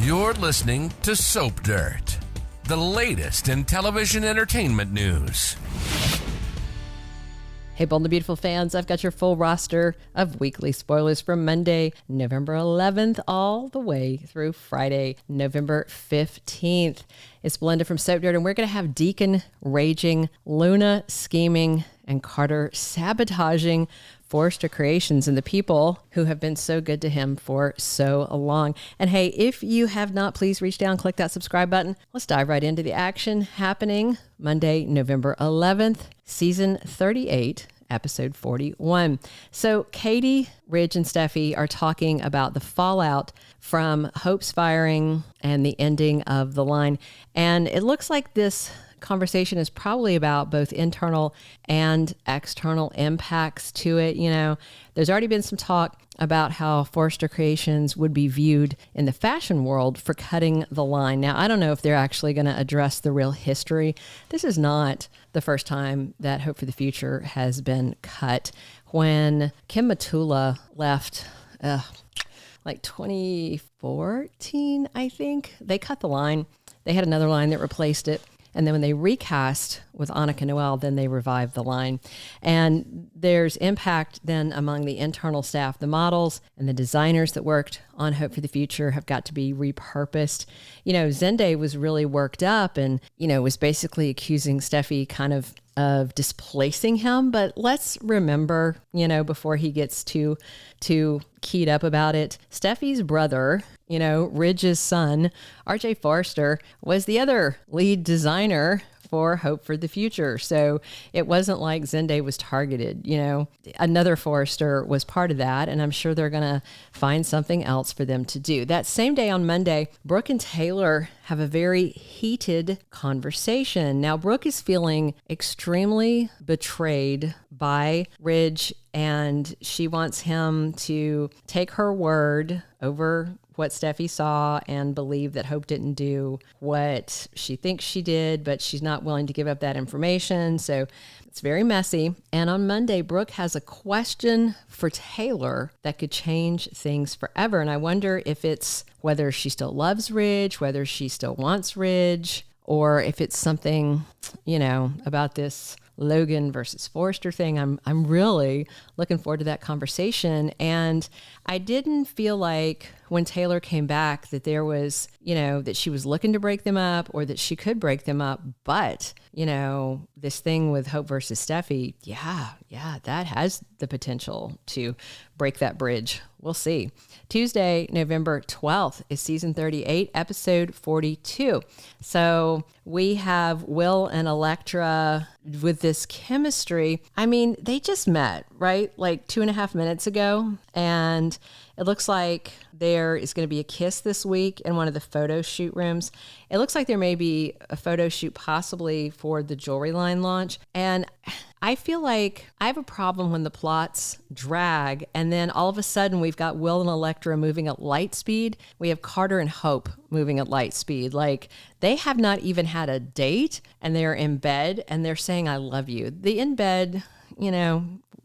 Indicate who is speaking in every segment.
Speaker 1: You're listening to Soap Dirt, the latest in television entertainment news.
Speaker 2: Hey, Bold and Beautiful fans, I've got your full roster of weekly spoilers from Monday, November 11th, all the way through Friday, November 15th. It's Belinda from Soap Dirt, and we're going to have Deacon raging, Luna scheming, and Carter sabotaging Forrester Creations and the people who have been so good to him for so long. And hey, if you have not, please reach down, click that subscribe button. Let's dive right into the action happening Monday, November 11th, season 38, episode 41. So Katie Ridge and Steffy are talking about the fallout from Hope's firing and the ending of the line. And it looks like this conversation is probably about both internal and external impacts to it. You know, there's already been some talk about how Forrester Creations would be viewed in the fashion world for cutting the line. Now, I don't know if they're actually going to address the real history. This is not the first time that Hope for the Future has been cut. When Kim Matula left, like 2014, I think, they cut the line. They had another line that replaced it. And then when they recast with Annika Noel, then they revived the line. And there's impact then among the internal staff. The models and the designers that worked on Hope for the Future have got to be repurposed. You know, Zende was really worked up and, you know, was basically accusing Steffy kind of displacing him. But let's remember, you know, before he gets too keyed up about it, Steffi's brother, you know, Ridge's son, RJ Forrester, was the other lead designer for Hope for the Future. So it wasn't like Zende was targeted, you know. Another Forrester was part of that, and I'm sure they're going to find something else for them to do. That same day on Monday, Brooke and Taylor have a very heated conversation. Now, Brooke is feeling extremely betrayed by Ridge, and she wants him to take her word over what Steffy saw and believe that Hope didn't do what she thinks she did, but she's not willing to give up that information. So it's very messy. And on Monday, Brooke has a question for Taylor that could change things forever. And I wonder if it's whether she still loves Ridge, whether she still wants Ridge, or if it's something, you know, about this Logan versus Forrester thing. I'm really looking forward to that conversation. And I didn't feel like when Taylor came back that there was, you know, that she was looking to break them up or that she could break them up. But, you know, this thing with Hope versus Steffy, yeah, that has the potential to break that bridge. We'll see. Tuesday, November 12th is season 38, episode 42. So we have Will and Electra with this chemistry. I mean, they just met, right? Like 2.5 minutes ago. And it looks like there is going to be a kiss this week in one of the photo shoot rooms. It looks like there may be a photo shoot possibly for the jewelry line launch. And I feel like I have a problem when the plots drag and then all of a sudden we've got Will and Electra moving at light speed. We have Carter and Hope moving at light speed. Like they have not even had a date and they're in bed and they're saying, I love you. The in bed, you know,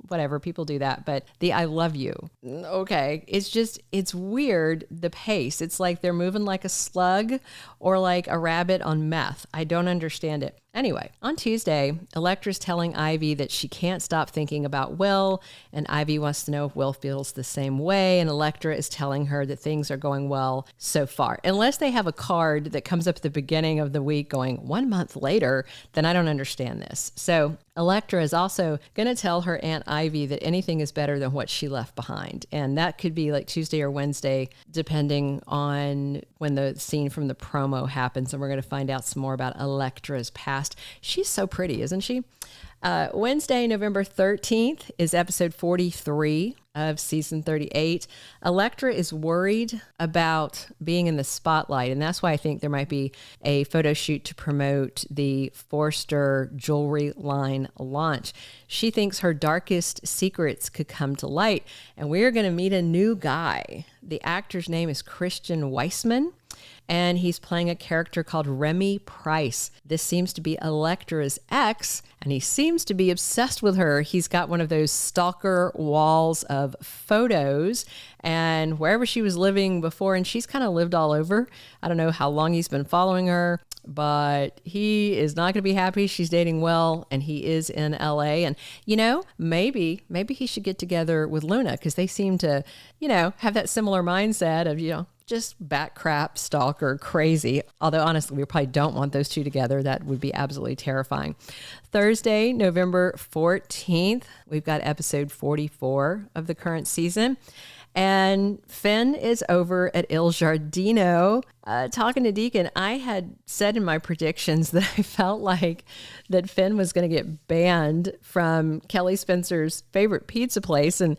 Speaker 2: whatever, people do that, but the I love you, okay, it's weird, the pace. It's like they're moving like a slug or like a rabbit on meth. I don't understand it. Anyway, on Tuesday, Electra's telling Ivy that she can't stop thinking about Will, and Ivy wants to know if Will feels the same way, and Electra is telling her that things are going well so far. Unless they have a card that comes up at the beginning of the week going 1 month later, then I don't understand this. So Electra is also going to tell her Aunt Ivy that anything is better than what she left behind, and that could be like Tuesday or Wednesday, depending on when the scene from the promo happens, and we're going to find out some more about Electra's past. She's so pretty, isn't she? Wednesday, November 13th is episode 43 of season 38. Electra is worried about being in the spotlight, and that's why I think there might be a photo shoot to promote the Forrester jewelry line launch. She thinks her darkest secrets could come to light, and we're going to meet a new guy The actor's name is Christian Weissman, and he's playing a character called Remy Price. This seems to be Electra's ex, and he seems to be obsessed with her. He's got one of those stalker walls of photos, and wherever she was living before, and she's kind of lived all over. I don't know how long he's been following her, but he is not going to be happy she's dating Will, and he is in LA. And, maybe he should get together with Luna, because they seem to, have that similar mindset of, just bat crap, stalker, crazy. Although honestly, we probably don't want those two together. That would be absolutely terrifying. Thursday, November 14th, we've got episode 44 of the current season. And Finn is over at Il Giardino talking to Deacon. I had said in my predictions that I felt like that Finn was going to get banned from Kelly Spencer's favorite pizza place. And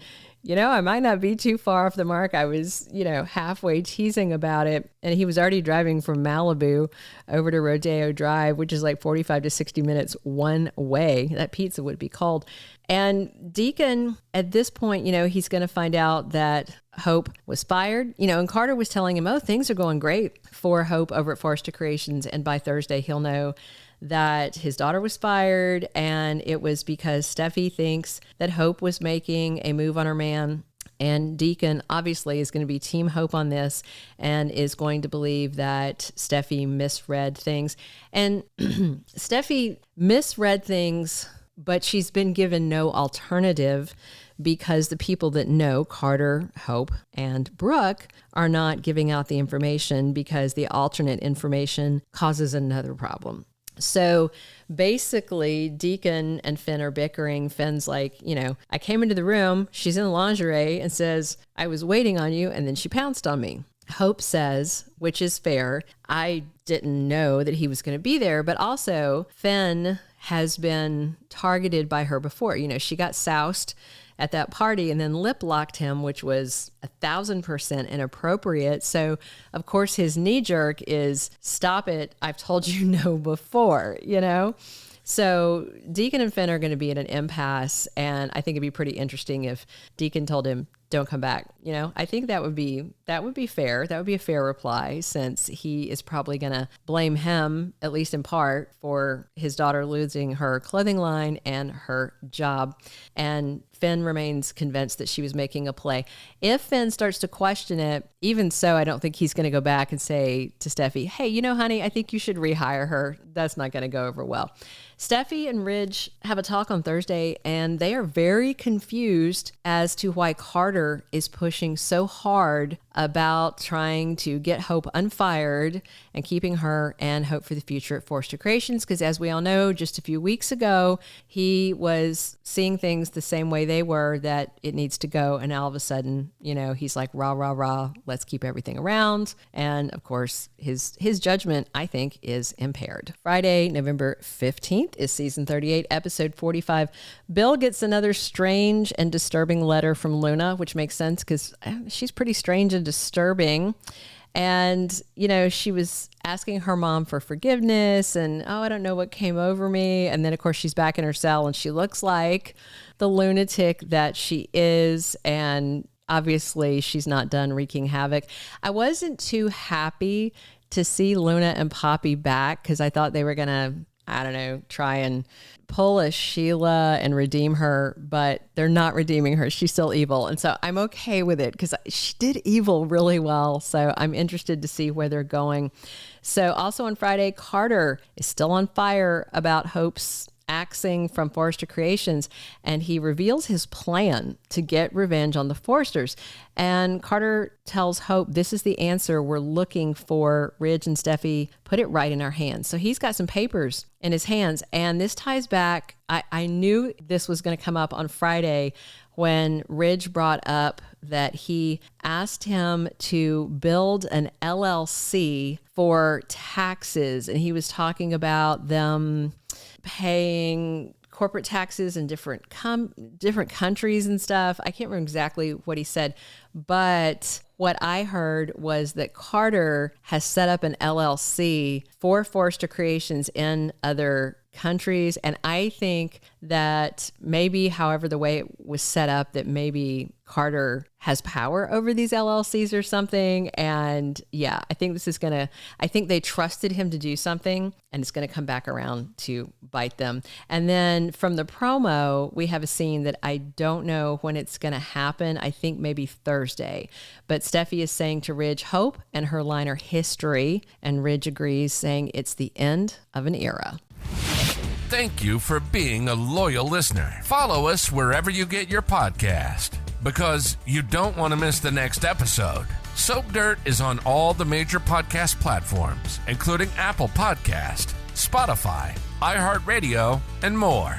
Speaker 2: I might not be too far off the mark. I was, halfway teasing about it. And he was already driving from Malibu over to Rodeo Drive, which is like 45 to 60 minutes one way. That pizza would be cold. And Deacon, at this point, he's going to find out that Hope was fired. And Carter was telling him, things are going great for Hope over at Forrester Creations. And by Thursday, he'll know that his daughter was fired, and it was because Steffy thinks that Hope was making a move on her man. And Deacon obviously is going to be Team Hope on this and is going to believe that Steffy misread things. And Steffy misread things, but she's been given no alternative because the people that know Carter, Hope, and Brooke are not giving out the information because the alternate information causes another problem. So basically, Deacon and Finn are bickering. Finn's like, I came into the room, she's in lingerie, and says, I was waiting on you, and then she pounced on me. Hope says, which is fair, I didn't know that he was going to be there, but also Finn has been targeted by her before. She got soused at that party and then lip locked him, which was 1,000% inappropriate. So of course his knee jerk is, stop it, I've told you no before, So Deacon and Finn are going to be at an impasse, and I think it'd be pretty interesting if Deacon told him, don't come back. I think that would be fair. That would be a fair reply, since he is probably going to blame him, at least in part, for his daughter losing her clothing line and her job. And Finn remains convinced that she was making a play. If Finn starts to question it, even so, I don't think he's going to go back and say to Steffy, hey, honey, I think you should rehire her. That's not going to go over well. Steffy and Ridge have a talk on Thursday, and they are very confused as to why Carter is pushing so hard about trying to get Hope unfired and keeping her and Hope for the future at Forrester Creations. Because as we all know, just a few weeks ago, he was seeing things the same way they were, that it needs to go. And all of a sudden, he's like, rah, rah, rah, let's keep everything around. And of course, his judgment, I think, is impaired. Friday, November 15th is season 38, episode 45. Bill gets another strange and disturbing letter from Luna, which makes sense because she's pretty strange and disturbing. And, she was asking her mom for forgiveness and, I don't know what came over me. And then, of course, she's back in her cell and she looks like the lunatic that she is. And obviously, she's not done wreaking havoc. I wasn't too happy to see Luna and Poppy back because I thought they were going to, try and pull a Sheila and redeem her, but they're not redeeming her. She's still evil. And so I'm okay with it because she did evil really well. So I'm interested to see where they're going. So also on Friday, Carter is still on fire about Hope's axing from Forrester Creations, and he reveals his plan to get revenge on the Forresters. And Carter tells Hope, this is the answer we're looking for. Ridge and Steffy put it right in our hands. So he's got some papers in his hands, and this ties back. I knew this was going to come up on Friday when Ridge brought up that he asked him to build an LLC for taxes, and he was talking about them paying corporate taxes in different countries and stuff. I can't remember exactly what he said, but what I heard was that Carter has set up an LLC for Forrester Creations in other countries. And I think that maybe, however, the way it was set up, that maybe Carter has power over these LLCs or something. And yeah, I think I think they trusted him to do something, and it's going to come back around to bite them. And then from the promo, we have a scene that I don't know when it's going to happen. I think maybe Thursday. But Steffy is saying to Ridge, hope, and her line are history. And Ridge agrees, saying it's the end of an era.
Speaker 1: Thank you for being a loyal listener. Follow us wherever you get your podcast, because you don't want to miss the next episode. Soap Dirt is on all the major podcast platforms, including Apple Podcast, Spotify, iHeartRadio, and more.